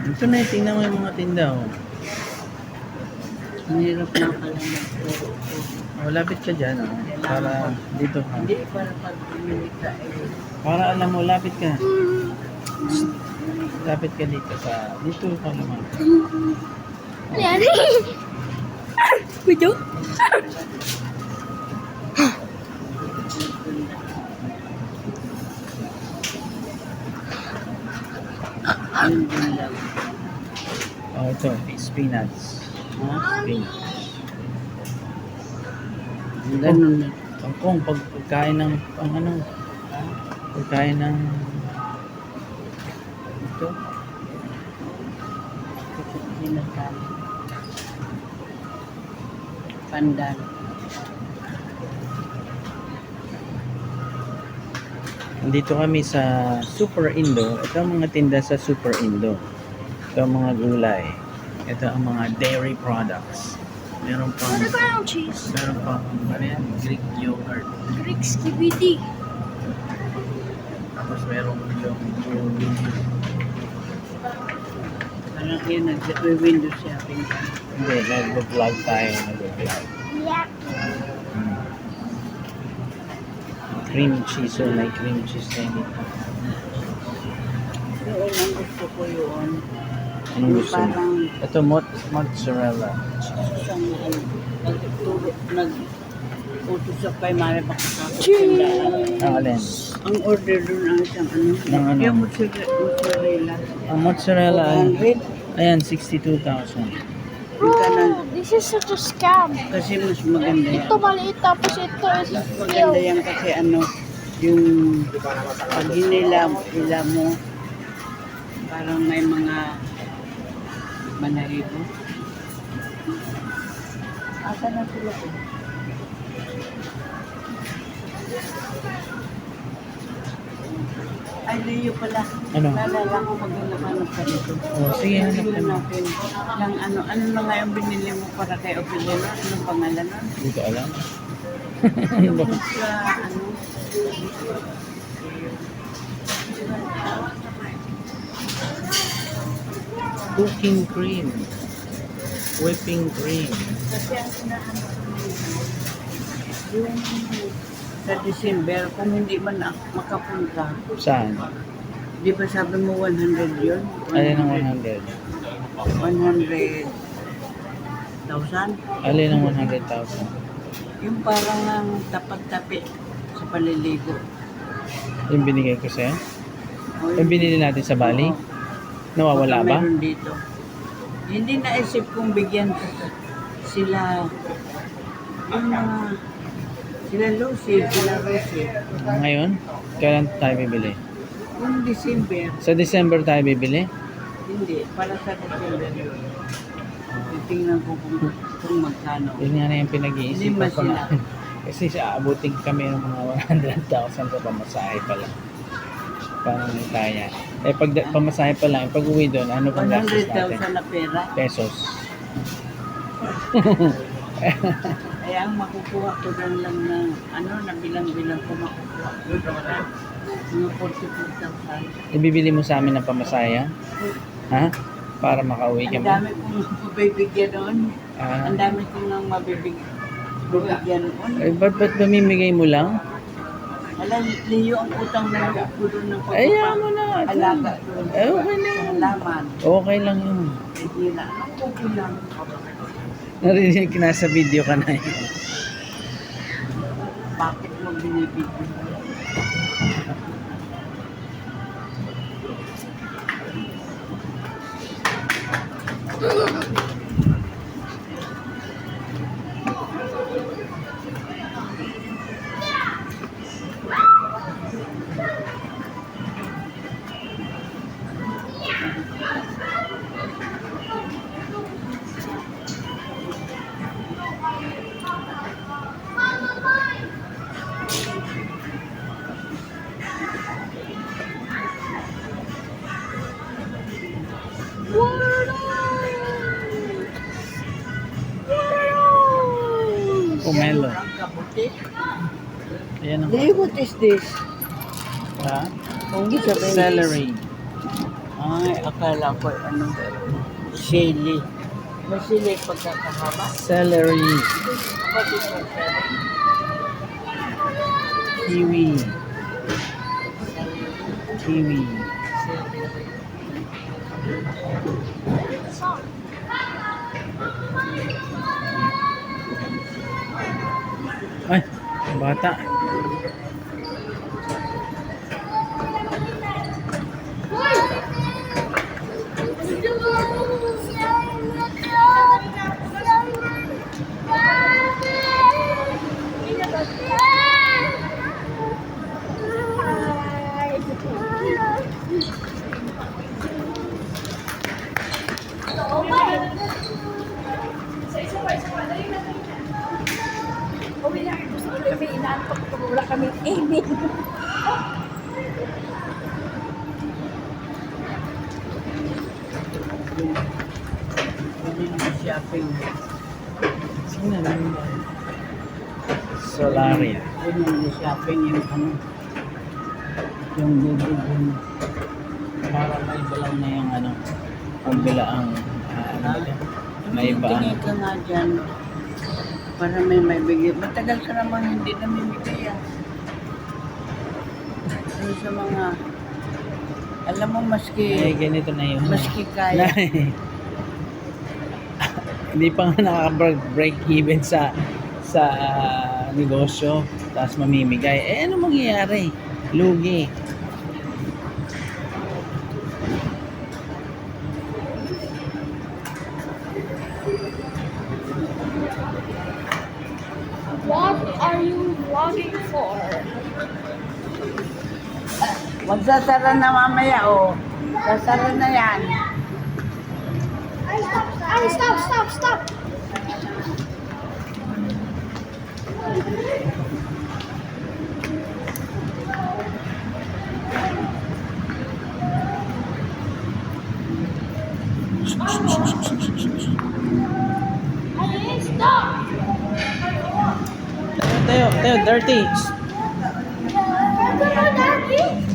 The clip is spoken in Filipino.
Ito na, tingnan mo yung mga tinda, oh. Ang hirap na pala magturo. Oh, lapit ka dyan, oh. Para dito ka. Hindi, para pag bumili ka eh. Para alam mo, lapit ka. Lapit ka dito sa... Dito ka naman. Yan. Video? Yun din lang. Oh, ito. Spinach. Spinach. Ganun na. Kangkong, pagkain ng... Ang ano? Pagkain ng... Ito. Kasi pinagkali. Pandan. Nandito kami sa Super Indo. Ito ang mga tinda sa Super Indo. Ito ang mga gulay. Ito ang mga dairy products. Meron pang... Ano ba yung cheese? Meron pang... Ano yan? Greek yogurt. Greek skibidi. Tapos meron yung... Parang yun, nag-window shopping ka. Hindi, nag-vlog tayo. Nag-vlog. Yeah. Cream cheese. So, may cream cheese na dito. Yun, ang gusto ko yun. Anong Yung gusto mo? parang Ito, mozzarella. isang nag-utos sa kay Mara makakapit Cheese. Ang alin? Ang order doon ang isang ano. Ng ano? Yung mozzarella. Ang mozzarella ay... 400. Ayan, 62,000. Bro, this is such a scam. Kasi mas maganda yan. Ito maliit tapos ito is Mas maganda yan kasi ano, yung pag hinila mo, parang may mga banahibo. Asa na sila ko? Ay, Leo pala. Ano? Naalala ko maghanap ka nito. Oh, sige, hanap Tingnan ka. natin. Yung ano na nga yung binili mo para kay Opelino? Anong pangalan nun? Hindi ko alam. Yung sa ano? Cooking cream. Whipping cream. Kasi ang sinahan yung sa December, kung hindi man makapunta, Saan? di ba sabi mo 100 yun? Alin ang 100? 100,000? Alin ang 100,000? Yung parang ang tapat-tapi sa paliligo. Yung binigay ko sa'yo? O, Yung binili natin sa Bali? Oo. Nawawala Baka ba? meron dito. Hindi naisip kong bigyan sila yung mga sila Lucy, sila Rosie. Ngayon? Kailan tayo bibili? Yung December, Sa December tayo bibili? hindi, para sa December yun. Titingnan ko kung magkano. Yun nga na yung Hindi pinag-iisipan ba ko sila? na. Kasi aabutin kami ng mga 100,000 sa pamasahe pa lang. Paano kaya? Eh pag pamasahe pa lang, pag uwi doon, ano pang gastos natin? 100,000 na pera. Pesos. Kaya ang makukuha ko lang ng ano, na bilang-bilang ko makukuha ko. Mga 44,000. Ibibili mo sa amin ng pamasahe? Ha? Para makauwi Ang kami? dami kong mabibigyan noon. Ah, Ang dami kong nang mabibigyan noon. eh, ba't mamimigay mo lang? Alam, Leo, ang utang na loob ko doon ng Ayaw mo na. alaga doon. Eh, okay na Sa yun. halaman. Okay lang yun. Hindi na. Okay lang. Narinig ka na sa video ka na yun. Bakit mo binibigyan? Pomelo. Ang kabuti. Ayan ang... Leo, what is this? Ha? Kung di sabihin, Celery. ay, akala ko ano, sili. May sili pagkakahaba. Celery. Ako dito, Kiwi. Kiwi. Ay, bata. Uwi na, gusto ko kami inaantok ko, wala kami aiming. Hindi naman shopping. Sino naman ba? Solaria. Hindi naman shopping yung ano. Yung bibig yung Para may balaw na yung ano. Kung bilaang ano ba yan? May baang. tingin ka nga dyan. Para may bigay. Matagal ka naman hindi namimigay yan. Ano sa mga, alam mo Ay, maski, ganito na yun. maski kaya. Hindi pa nga nakaka-break even sa negosyo. Tapos mamimigay. Eh, ano mangyayari? Lugi. What are you vlogging for? Magsasara na mamaya, oh. Sasara na yan. Ay, stop! Ay, stop! Tayo, dirty. Come on, Daddy!